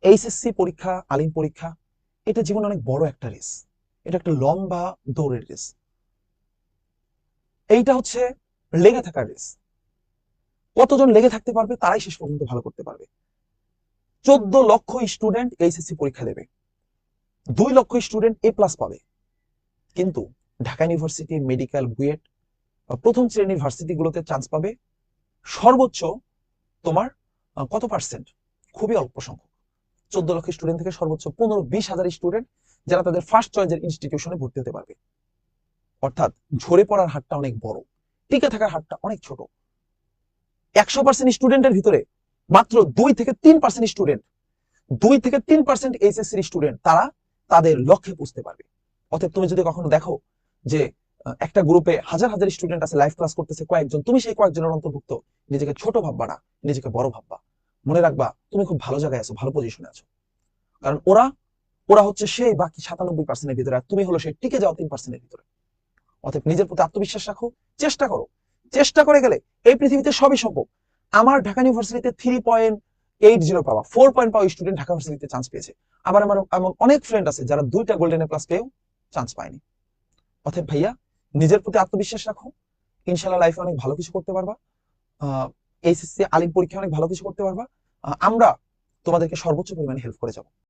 HSC পরীক্ষা, আলিম পরীক্ষা, এটা জীবনে অনেক বড় একটা রেস, এটা একটা লম্বা দৌড়ের রেস। এইটা হচ্ছে লেগে থাকার রেস। কতজন লেগে থাকতে পারবে তারাই শেষ পর্যন্ত ভালো করতে পারবে। 14 লক্ষ স্টুডেন্ট এইচএসসি পরীক্ষা দেবে, 2 লক্ষ স্টুডেন্ট A+ পাবে। কিন্তু ঢাকা ইউনিভার্সিটি, মেডিকেল, বুয়েট, প্রথম শ্রেণীর ভার্সিটিগুলোতে চান্স পাবে সর্বোচ্চ তোমার কত পার্সেন্ট? খুবই অল্প সংখ্যক। 14 লক্ষ স্টুডেন্ট থেকে সর্বোচ্চ 15-20 হাজার স্টুডেন্ট যারা তাদের ফার্স্ট চয়েসের ইনস্টিটিউশনে ভর্তি হতে পারবে। অর্থাৎ ঝরে পড়ার হারটা অনেক বড়, টিকে থাকার হারটা অনেক ছোট। 100% স্টুডেন্টের ভিতরে মাত্র 2 থেকে 3% স্টুডেন্ট, 2 থেকে 3% এইচএসসির স্টুডেন্ট তারা তাদের লক্ষ্যে পৌঁছতে পারবে। অতএব তুমি যদি কখনো দেখো যে একটা গ্রুপে হাজার হাজার স্টুডেন্ট আছে, লাইভ ক্লাস করতেছে কয়েকজন, তুমি সেই কয়েকজনের অন্তর্ভুক্ত, নিজেকে ছোট ভাববা না, নিজেকে বড় ভাববা। মনে রাখবা তুমি খুব ভালো জায়গায় আছো, ভালো পজিশনে আছো। কারণ ওরা ওরা হচ্ছে সেই বাকি 97%-এর ভিতরে, আর তুমি হলো সেই টিকে যাওয়া 3%-এর ভিতরে। অতএব নিজের প্রতি আত্মবিশ্বাস রাখো, চেষ্টা করো। চেষ্টা করে গেলে এই পৃথিবীতে সবই সম্ভব। আমার ঢাকা ইউনিভার্সিটিতে 3.80 পাওয়া, 4 পয়েন্ট পাওয়া স্টুডেন্ট ঢাকা ইউনিভার্সিটিতে চান্স পেয়েছে। আবার আমার এমন অনেক ফ্রেন্ড আছে যারা 2টা গোল্ডেন A+ পেয়েও চান্স পায়নি। অতএব ভাইয়া, নিজের প্রতি আত্মবিশ্বাস রাখো, ইনশাল্লাহ লাইফে অনেক ভালো কিছু করতে পারবা। এইচএসসি, আলিম পরীক্ষা অনেক ভালো কিছু করতে পারবা। আমরা তোমাদেরকে সর্বোচ্চ পরিমাণে হেল্প করে যাবো।